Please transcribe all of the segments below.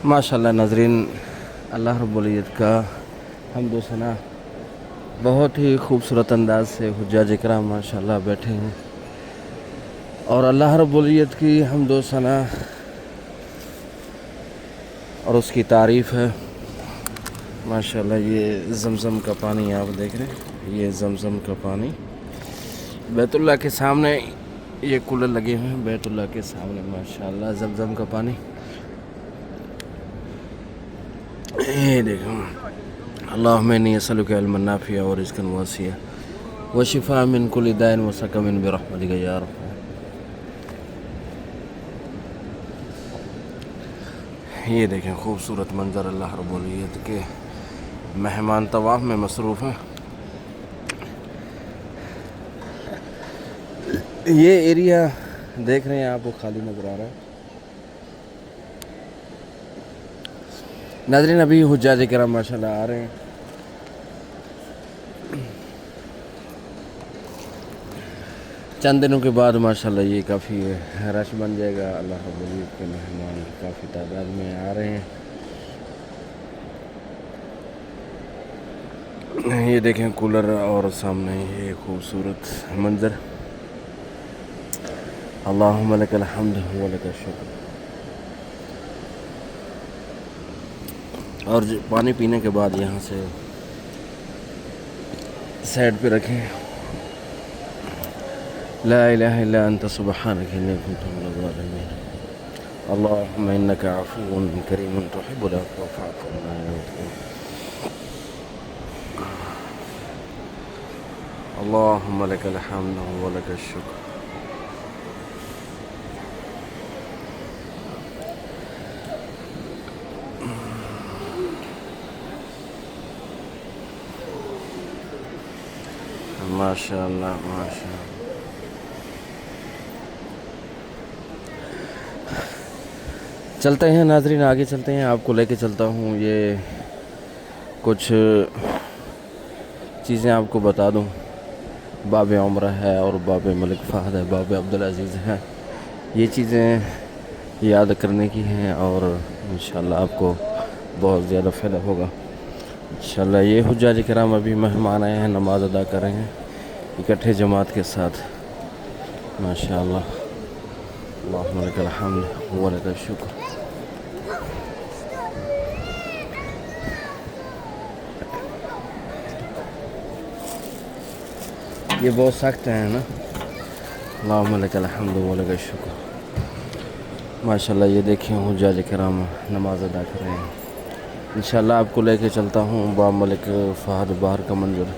ماشاءاللہ ناظرین، اللہ رب العزت کا حمد و ثنا بہت ہی خوبصورت انداز سے حجاج کرام ماشاءاللہ بیٹھے ہیں، اور اللہ رب العزت کی حمد و ثنا اور اس کی تعریف ہے ماشاءاللہ۔ یہ زمزم کا پانی آپ دیکھ رہے ہیں، یہ زمزم کا پانی بیت اللہ کے سامنے، یہ کولر لگے ہوئے ہیں بیت اللہ کے سامنے ماشاءاللہ۔ زمزم کا پانی یہ دیکھو، اللہم انی اسألک علما نافعا ورزقا واسعا وشفاء من کل داء وسقم برحمتک یا رب۔ یہ دیکھیں خوبصورت منظر، اللہ رب العزت کے مہمان طواف میں مصروف ہیں۔ یہ ایریا دیکھ رہے ہیں آپ کو خالی نظر آ رہا ہے ناظرین، ابھی حجاج کرام ماشاءاللہ آ رہے ہیں۔ چند دنوں کے بعد ماشاءاللہ یہ کافی رش بن جائے گا، اللہ رب العزت کے مہمان کافی تعداد میں آ رہے ہیں۔ یہ دیکھیں کولر اور سامنے یہ خوبصورت منظر، اللہم لک الحمد ولک الشکر۔ اور پانی پینے کے بعد یہاں سے سائڈ پہ رکھیں، لا الہ الا انت سبحانک انی کنت من الظالمین، اللہم انک عفو کریم تحب العفو فاعف عنا یا رب۔ اللہم لک الحمد ولک الشکر۔ ماشاءاللہ ماشاءاللہ۔ چلتے ہیں ناظرین، آگے چلتے ہیں، آپ کو لے کے چلتا ہوں، یہ کچھ چیزیں آپ کو بتا دوں۔ باب عمرہ ہے اور باب ملک فہد ہے، باب عبدالعزیز ہے، یہ چیزیں یاد کرنے کی ہیں اور انشاءاللہ آپ کو بہت زیادہ فائدہ ہوگا انشاءاللہ۔ یہ حجاج کرام ابھی مہمان آئے ہیں، نماز ادا کر رہے ہیں اکٹھے جماعت کے ساتھ ماشاءاللہ۔ اللہم لک الحمد ولک الشکر۔ یہ بہت سخت ہیں نا، اللہم لک الحمد ولک الشکر ماشاءاللہ۔ یہ دیکھیں حجاج کرام نماز ادا کر رہے ہیں، انشاءاللہ آپ کو لے کے چلتا ہوں باب ملک فہد باہر کا منظر،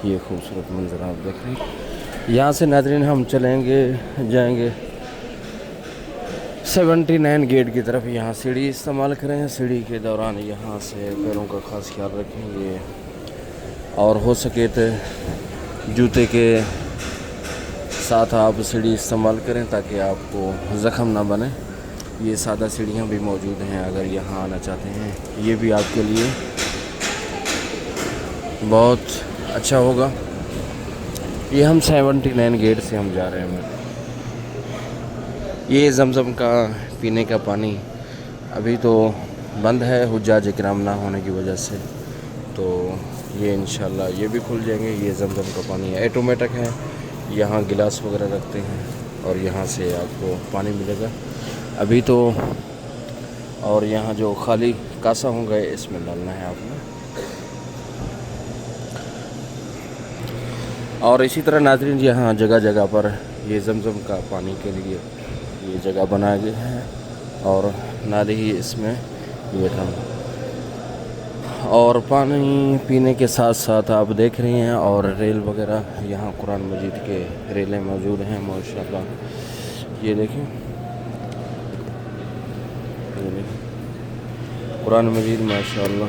یہ خوبصورت منظر آپ دیکھ رہے ہیں۔ یہاں سے ناظرین ہم جائیں گے 79 گیٹ کی طرف۔ یہاں سیڑھی استعمال کریں، سیڑھی کے دوران یہاں سے پیروں کا خاص خیال رکھیں گے، اور ہو سکے تو جوتے کے ساتھ آپ سیڑھی استعمال کریں تاکہ آپ کو زخم نہ بنے۔ یہ سادہ سیڑھیاں بھی موجود ہیں، اگر یہاں آنا چاہتے ہیں یہ بھی آپ کے لیے بہت اچھا ہوگا۔ یہ ہم 79 گیٹ سے ہم جا رہے ہیں۔ یہ زمزم کا پینے کا پانی ابھی تو بند ہے حجاج کرام نہ ہونے کی وجہ سے، تو یہ انشاءاللہ یہ بھی کھل جائیں گے۔ یہ زمزم کا پانی آٹومیٹک ہے، یہاں گلاس وغیرہ رکھتے ہیں اور یہاں سے آپ کو پانی ملے گا ابھی تو، اور یہاں جو خالی کاسا ہوگا اس میں ڈالنا ہے آپ نے۔ اور اسی طرح ناظرین یہاں جگہ جگہ پر یہ زمزم کا پانی کے لیے یہ جگہ بنایا گیا ہے، اور نالے ہی اس میں یہ ڈال، اور پانی پینے کے ساتھ ساتھ آپ دیکھ رہے ہیں، اور ریل وغیرہ یہاں قرآن مجید کے ریلیں موجود ہیں ماشاءاللہ۔ یہ دیکھیں قرآن مجید ماشاءاللہ،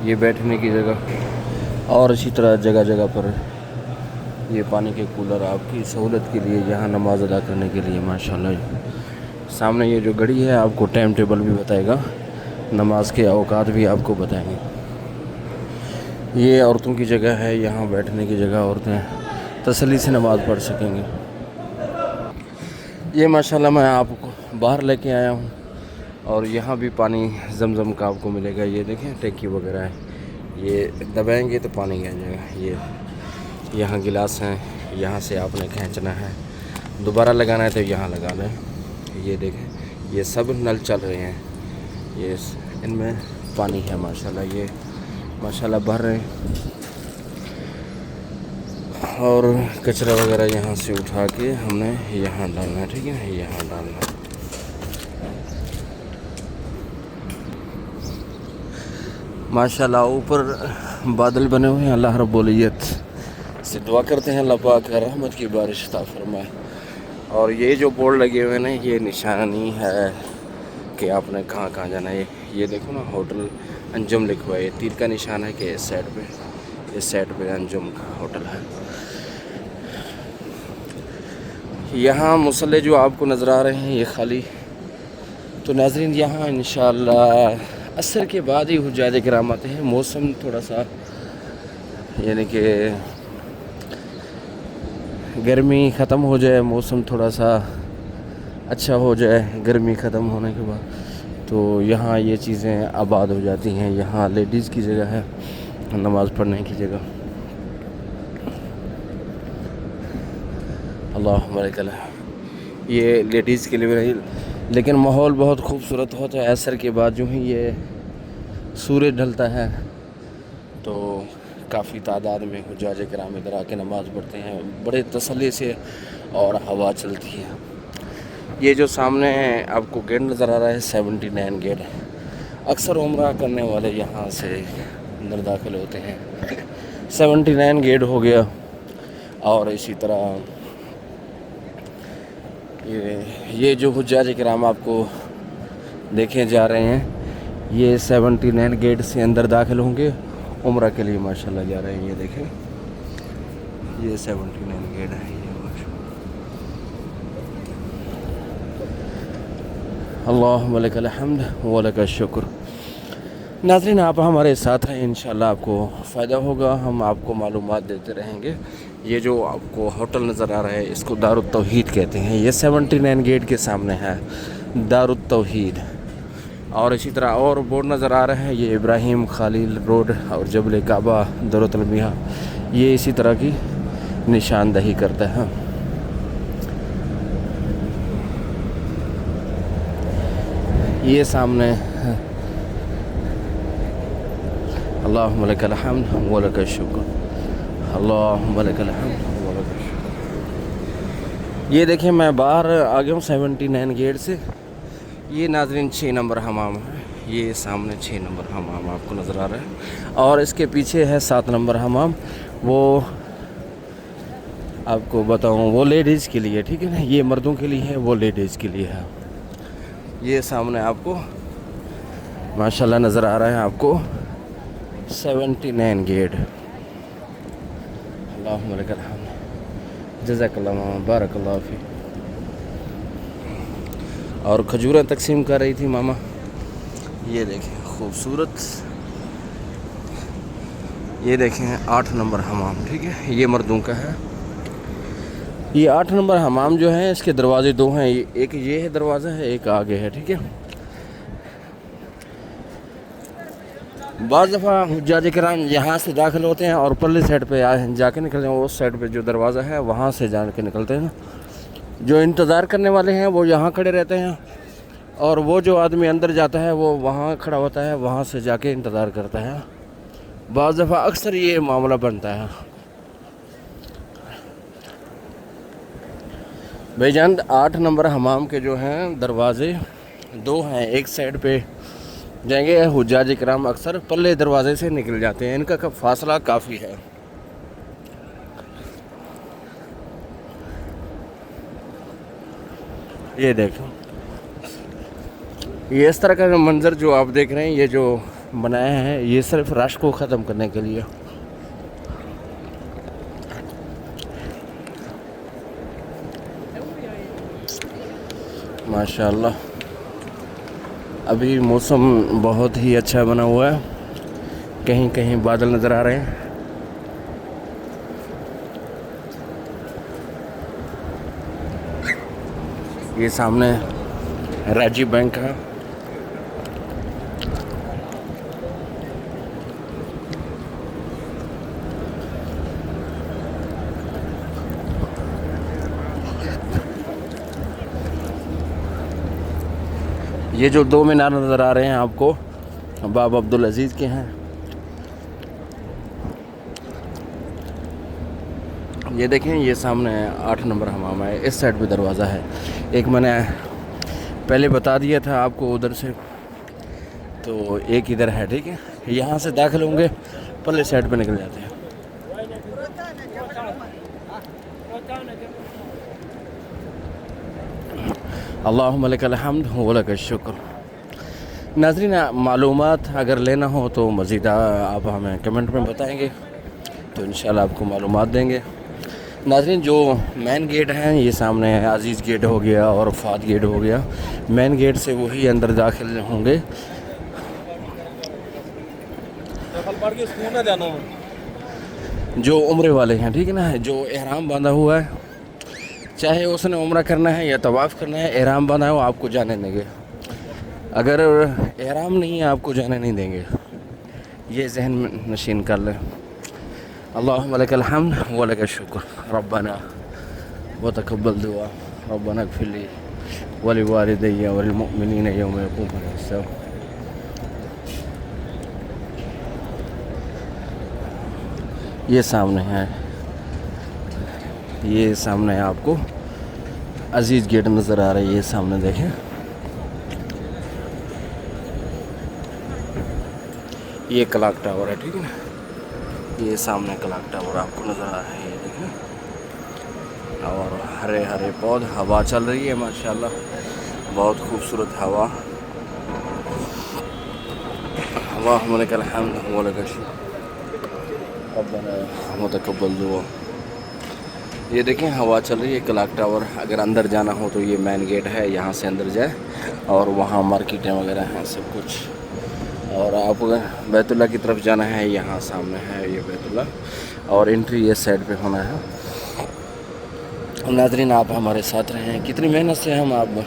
یہ بیٹھنے کی جگہ، اور اسی طرح جگہ جگہ پر یہ پانی کے کولر آپ کی سہولت کے لیے، یہاں نماز ادا کرنے کے لیے ماشاءاللہ۔ سامنے یہ جو گھڑی ہے آپ کو ٹائم ٹیبل بھی بتائے گا، نماز کے اوقات بھی آپ کو بتائیں گے۔ یہ عورتوں کی جگہ ہے، یہاں بیٹھنے کی جگہ، عورتیں تسلی سے نماز پڑھ سکیں گے۔ یہ ماشاءاللہ میں آپ کو باہر لے کے آیا ہوں، اور یہاں بھی پانی زمزم کا آپ کو ملے گا. یہ دیکھیں ٹینکی وغیرہ ہے، یہ دبائیں گے تو پانی آ جائے گا. یہ یہاں گلاس ہیں، یہاں سے آپ نے کھینچنا ہے، دوبارہ لگانا ہے تو یہاں لگا لیں. یہ دیکھیں یہ سب نل چل رہے ہیں، یہ ان میں پانی ہے ماشاءاللہ. یہ ماشاءاللہ بھر رہے ہیں. اور کچرا وغیرہ یہاں سے اٹھا کے ہم نے یہاں ڈالنا ہے. ٹھیک ہے، یہاں ڈالنا ہے. ماشاءاللہ اوپر بادل بنے ہوئے ہیں. اللہ رب العزت سے دعا کرتے ہیں اللہ پاک رحمت کی بارش عطا فرمائے. اور یہ جو بورڈ لگے ہوئے ہیں یہ نشانی ہے کہ آپ نے کہاں کہاں جانا ہے. یہ دیکھو نا ہوٹل انجم لکھا ہوا ہے، یہ تیر کا نشان ہے کہ اس سائڈ پہ انجم کا ہوٹل ہے. یہاں مصلی جو آپ کو نظر آ رہے ہیں یہ خالی. تو ناظرین یہاں انشاءاللہ عصر کے بعد ہی حجاج کرام آتے ہیں. موسم تھوڑا سا یعنی کہ گرمی ختم ہو جائے، موسم تھوڑا سا اچھا ہو جائے گرمی ختم ہونے کے بعد، تو یہاں یہ چیزیں آباد ہو جاتی ہیں. یہاں لیڈیز کی جگہ ہے، نماز پڑھنے کی جگہ. اللہم بارک اللہ. یہ لیڈیز کے لیے نہیں، لیکن ماحول بہت خوبصورت ہوتا ہے. عصر کے بعد جو ہی یہ سورج ڈھلتا ہے تو کافی تعداد میں حجاج کرام ادھر آ کے نماز پڑھتے ہیں بڑے تسلی سے، اور ہوا چلتی ہے. یہ جو سامنے آپ کو گیٹ نظر آ رہا ہے 79 گیٹ، اکثر عمرہ کرنے والے یہاں سے اندر داخل ہوتے ہیں. 79 گیٹ ہو گیا. اور اسی طرح یہ جو حجاج کرام آپ کو دیکھے جا رہے ہیں یہ 79 گیٹ سے اندر داخل ہوں گے عمرہ کے لیے. ماشاءاللہ جا رہے ہیں. یہ دیکھیں یہ 79 گیٹ ہے. یہ ماشاءاللہ اللہم لک الحمد ولک الشکر. ناظرین آپ ہمارے ساتھ ہیں، انشاءاللہ آپ کو فائدہ ہوگا. ہم آپ کو معلومات دیتے رہیں گے. یہ جو آپ کو ہوٹل نظر آ رہا ہے اس کو دار التوحید کہتے ہیں. یہ 79 گیٹ کے سامنے ہے دار التوحید. اور اسی طرح اور بورڈ نظر آ رہا ہے یہ ابراہیم خلیل روڈ اور جبل کعبہ دورۃ المیاں. یہ اسی طرح کی نشاندہی کرتا ہے. یہ سامنے اللہم لک الحمد ولک الشکر. اللہم لک الحمد ولک الشکر. یہ دیکھیں میں باہر آ گیا ہوں 79 گیٹ سے. یہ ناظرین 6 نمبر حمام ہے. یہ سامنے 6 نمبر حمام آپ کو نظر آ رہا ہے، اور اس کے پیچھے ہے 7 نمبر حمام. وہ آپ کو بتاؤں وہ لیڈیز کے لیے، ٹھیک ہے نا. یہ مردوں کے لیے ہے، وہ لیڈیز کے لیے ہے. یہ سامنے آپ کو ماشاءاللہ نظر آ رہا ہے آپ کو 79 گیٹ. اللہم لک الحمد جزاک اللہ ماما بارک اللہ فی. اور کھجوریں تقسیم کر رہی تھی ماما. یہ دیکھیں خوبصورت. یہ دیکھیں 8 نمبر حمام. ٹھیک ہے، یہ مردوں کا ہے. یہ 8 نمبر حمام جو ہے اس کے دروازے 2 ہیں. ایک یہ ہے دروازہ ہے، ایک آگے ہے. ٹھیک ہے. بعض دفعہ حجاج کرام یہاں سے داخل ہوتے ہیں اور پرلی سائڈ پہ جا کے نکلتے ہیں. اس سائڈ پہ جو دروازہ ہے وہاں سے جا کے نکلتے ہیں. جو انتظار کرنے والے ہیں وہ یہاں کھڑے رہتے ہیں، اور وہ جو آدمی اندر جاتا ہے وہ وہاں کھڑا ہوتا ہے، وہاں سے جا کے انتظار کرتا ہے. بعض دفعہ اکثر یہ معاملہ بنتا ہے. بھائی جان 8 نمبر حمام کے جو ہیں دروازے 2 ہیں. ایک سائڈ پہ جائیں گے حجاج کرام اکثر پلے دروازے سے نکل جاتے ہیں. ان کا فاصلہ کافی ہے. یہ دیکھو یہ اس طرح کا منظر جو آپ دیکھ رہے ہیں، یہ جو بنایا ہے یہ صرف رش کو ختم کرنے کے لیے. ماشاءاللہ ابھی موسم بہت ہی اچھا بنا ہوا ہے. کہیں کہیں بادل نظر آ رہے ہیں. یہ سامنے راجی بینک ہے. یہ جو 2 مینار نظر آ رہے ہیں آپ کو بابا عبدالعزیز کے ہیں. یہ دیکھیں یہ سامنے 8 نمبر حمام ہے. اس سائڈ پہ دروازہ ہے. ایک میں نے پہلے بتا دیا تھا آپ کو ادھر سے, تو ایک ادھر ہے. ٹھیک ہے, یہاں سے داخل ہوں گے پلے سائڈ پہ نکل جاتے ہیں. اللہم لک الحمد ولک الشکر. ناظرین, معلومات اگر لینا ہو تو مزید آپ ہمیں کمنٹ میں بتائیں گے تو انشاءاللہ آپ کو معلومات دیں گے. ناظرین, جو مین گیٹ ہیں یہ سامنے ہے. عزیز گیٹ ہو گیا اور فات گیٹ ہو گیا. مین گیٹ سے وہی اندر داخل ہوں گے. جو عمرے والے ہیں, ٹھیک ہے نا, جو احرام باندھا ہوا ہے, چاہے اس نے عمرہ کرنا ہے یا طواف کرنا ہے, احرام باندھا ہے وہ آپ کو جانے دیں گے. اگر احرام نہیں ہے آپ کو جانے نہیں دیں گے. یہ ذہن میں نشین کر لیں. اللہم لک الحمد ولک الشکر. ربنا وتقبل دعا. ربنا اغفر لی ولوالدی وللمؤمنین یوم یقوم الحساب. یہ سامنے ہے, یہ سامنے آپ کو عزیز گیٹ نظر آ رہا ہے. یہ سامنے دیکھیں, یہ کلاک ٹاور ہے. ٹھیک ہے نا, یہ سامنے کلاک ٹاور آپ کو نظر آ رہا ہے. یہ دیکھیں, اور ہرے ہرے پود, ہوا چل رہی ہے ماشاءاللہ, بہت خوبصورت ہوا. اللہم لک الحمد ولک الشکر. ربنا وتقبل دعا. یہ دیکھیں ہوا چل رہی ہے. کلاک ٹاور, اگر اندر جانا ہو تو یہ مین گیٹ ہے, یہاں سے اندر جائے اور وہاں مارکیٹیں وغیرہ ہیں سب کچھ. اور آپ بیت اللہ کی طرف جانا ہے, یہاں سامنے ہے یہ بیت اللہ, اور انٹری اس سائڈ پہ ہونا ہے. ناظرین, آپ ہمارے ساتھ رہیں. کتنی محنت سے ہم آپ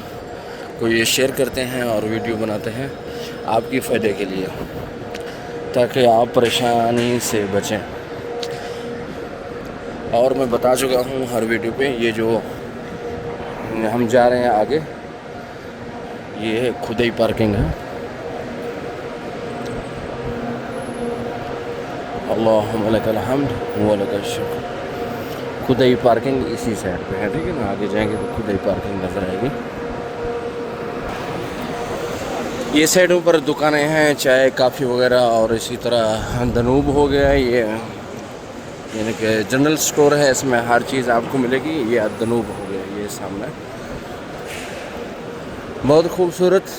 کو یہ شیئر کرتے ہیں اور ویڈیو بناتے ہیں آپ کی فائدے کے لیے, تاکہ آپ پریشانی سے بچیں. اور میں بتا چکا ہوں ہر ویڈیو پہ, یہ جو ہم جا رہے ہیں آگے یہ خدئی پارکنگ ہے. اللہم لک الحمد ولک الشکر. خدئی پارکنگ اسی سائڈ پہ ہے. ٹھیک ہے نا, آگے جائیں گے تو خدئی پارکنگ نظر آئے گی. یہ سائڈوں پر دکانیں ہیں, چائے کافی وغیرہ, اور اسی طرح دنوب ہو گیا. یہ یعنی کہ جنرل سٹور ہے, اس میں ہر چیز آپ کو ملے گی. یہ دنوب ہو گیا. یہ سامنے بہت خوبصورت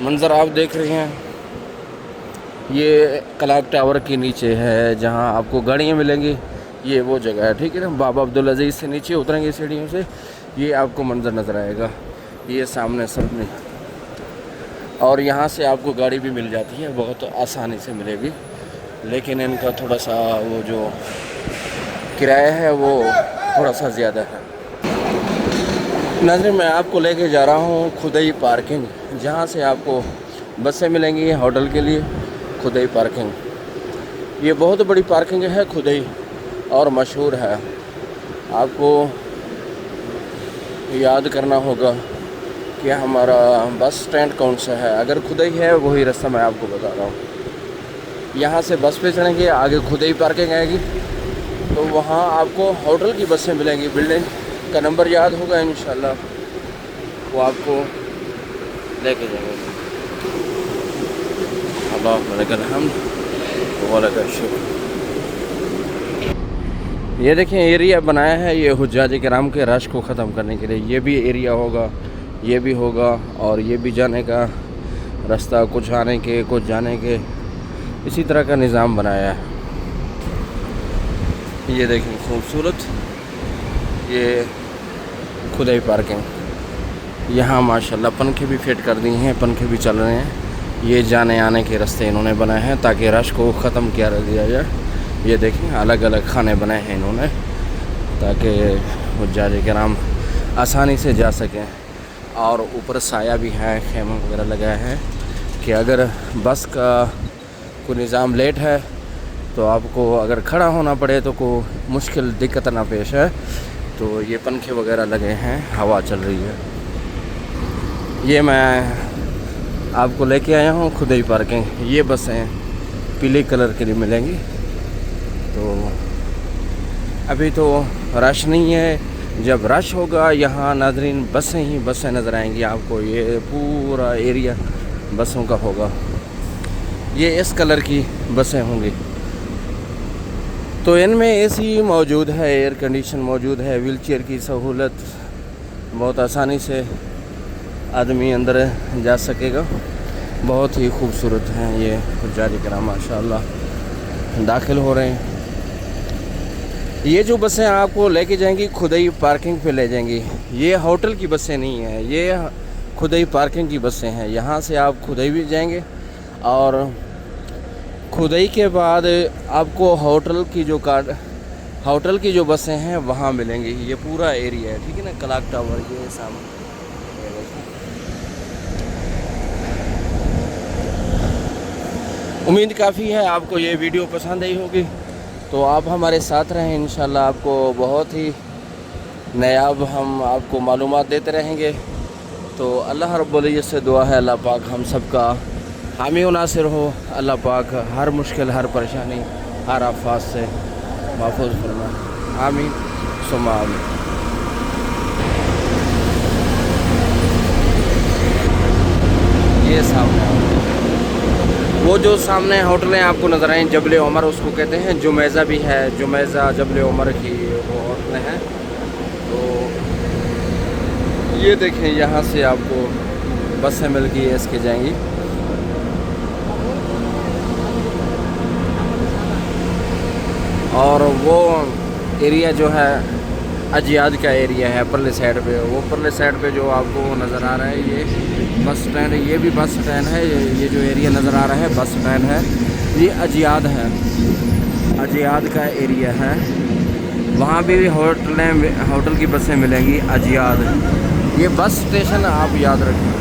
منظر آپ دیکھ رہے ہیں. یہ کلاک ٹاور کے نیچے ہے جہاں آپ کو گاڑیاں ملیں گی. یہ وہ جگہ ہے. ٹھیک ہے نا, بابا عبدالعزیز سے نیچے اتریں گے سیڑھیوں سے, یہ آپ کو منظر نظر آئے گا. یہ سامنے سب میں, اور یہاں سے آپ کو گاڑی بھی مل جاتی ہے, بہت آسانی سے ملے گی. لیکن ان کا تھوڑا سا وہ جو کرایہ ہے وہ تھوڑا سا زیادہ ہے. ناظرین, میں آپ کو لے کے جا رہا ہوں خدئی پارکنگ, جہاں سے آپ کو بسیں ملیں گی ہوٹل کے لیے. خدئی پارکنگ یہ بہت بڑی پارکنگ ہے خدئی, اور مشہور ہے. آپ کو یاد کرنا ہوگا کہ ہمارا بس سٹینڈ کون سا ہے. اگر خدئی ہے وہی راستہ میں آپ کو بتا رہا ہوں. یہاں سے بس پہ چڑھیں گے, آگے خدئی پارکنگ آئے گی, تو وہاں آپ کو ہوٹل کی بسیں ملیں گی. بلڈنگ کا نمبر یاد ہوگا انشاءاللہ, وہ آپ کو لے کے جائیں گے. اللہم لک الحمد ولک الشکر. یہ دیکھیں ایریا بنایا ہے یہ حجاج کرام کے رش کو ختم کرنے کے لیے. یہ بھی ایریا ہوگا, یہ بھی ہوگا, اور یہ بھی جانے کا راستہ, کچھ آنے کے کچھ جانے کے, اسی طرح کا نظام بنایا ہے. یہ دیکھیں خوبصورت, یہ خدئی پارکنگ. یہاں ماشاءاللہ پنکھے بھی فٹ کر دی ہیں, پنکھے بھی چل رہے ہیں. یہ جانے آنے کے راستے انہوں نے بنائے ہیں تاکہ رش کو ختم کیا دیا جائے. یہ دیکھیں الگ الگ کھانے بنائے ہیں انہوں نے تاکہ حجاج کرام آسانی سے جا سکیں. اور اوپر سایہ بھی ہے، خیمہ وغیرہ لگایا ہے کہ اگر بس کا کوئی نظام لیٹ ہے تو آپ کو اگر کھڑا ہونا پڑے تو کوئی مشکل دقت نہ پیش ہے. تو یہ پنکھے وغیرہ لگے ہیں، ہوا چل رہی ہے. یہ میں آپ کو لے کے آیا ہوں خدئی پارکنگ. یہ بسیں پیلے کلر کے لیے ملیں گی. تو ابھی تو رش نہیں ہے، جب رش ہوگا یہاں ناظرین بسیں ہی بسیں نظر آئیں گی آپ کو. یہ پورا ایریا بسوں کا ہوگا. یہ اس کلر کی بسیں ہوں گی. تو ان میں اے سی موجود ہے، ایئر کنڈیشن موجود ہے، ویل چیئر کی سہولت، بہت آسانی سے آدمی اندر جا سکے گا. بہت ہی خوبصورت ہیں یہ حجاج کرام، ماشاء اللہ داخل ہو رہے ہیں. یہ جو بسیں آپ کو لے کے جائیں گی خدئی پارکنگ پہ لے جائیں گی. یہ ہوٹل کی بسیں نہیں ہیں، یہ خدئی پارکنگ کی بسیں ہیں. یہاں سے آپ خدئی بھی جائیں گے اور خدئی کے بعد آپ کو ہوٹل کی جو بسیں ہیں وہاں ملیں گی. یہ پورا ایریا ہے، ٹھیک ہے نا. کلاک ٹاور یہ سامنے. امید کافی ہے آپ کو یہ ویڈیو پسند آئی ہوگی. تو آپ ہمارے ساتھ رہیں، انشاءاللہ آپ کو بہت ہی نایاب ہم آپ کو معلومات دیتے رہیں گے. تو اللہ رب العزت سے دعا ہے اللہ پاک ہم سب کا حامی و ناصر ہو. اللہ پاک ہر مشکل، ہر پریشانی، ہر آفات سے محفوظ فرمائے. آمین ثم آمین. یہ سامنے وہ جو سامنے ہوٹلیں آپ کو نظر آئیں جبل عمر اس کو کہتے ہیں. جمیزہ بھی ہے، جمیزہ جبل عمر کی وہ ہوٹلیں ہیں. تو یہ دیکھیں یہاں سے آپ کو بسیں مل کے اس کے جائیں گی. اور وہ ایریا جو ہے اجیاد کا ایریا ہے پرلے سائڈ پہ. وہ پرلے سائڈ پہ جو آپ کو نظر آ رہا ہے یہ بس سٹینڈ ہے. یہ بھی بس سٹینڈ ہے. یہ جو ایریا نظر آ رہا ہے بس سٹینڈ ہے. یہ اجیاد ہے، اجیاد کا ایریا ہے. وہاں بھی ہوٹل کی بسیں ملیں گی اجیاد. یہ بس سٹیشن آپ یاد رکھیں.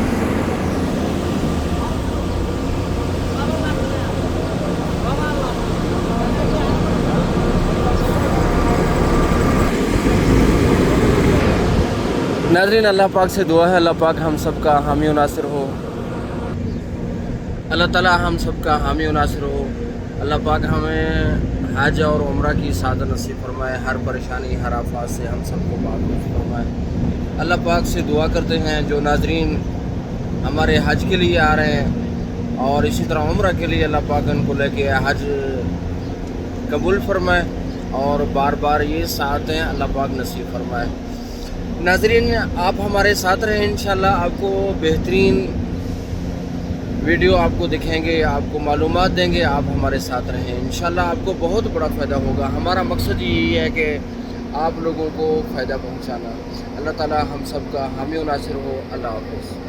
ناظرین اللہ پاک سے دعا ہے اللہ پاک ہم سب کا حامی و ناصر ہو. اللہ تعالی ہم سب کا حامی و ناصر ہو. اللہ پاک ہمیں حج اور عمرہ کی سعادت نصیب فرمائے. ہر پریشانی، ہر آفات سے ہم سب کو محفوظ فرمائے. اللہ پاک سے دعا کرتے ہیں جو ناظرین ہمارے حج کے لیے آ رہے ہیں اور اسی طرح عمرہ کے لیے اللہ پاک ان کو لے کے حج قبول فرمائے اور بار بار یہ سعادتیں اللہ پاک نصیب فرمائے. ناظرین آپ ہمارے ساتھ رہیں، انشاءاللہ آپ کو بہترین ویڈیو آپ کو دکھائیں گے، آپ کو معلومات دیں گے. آپ ہمارے ساتھ رہیں، انشاءاللہ آپ کو بہت بڑا فائدہ ہوگا. ہمارا مقصد یہی ہے کہ آپ لوگوں کو فائدہ پہنچانا. اللہ تعالی ہم سب کا حامی و ناصر ہو. اللہ حافظ.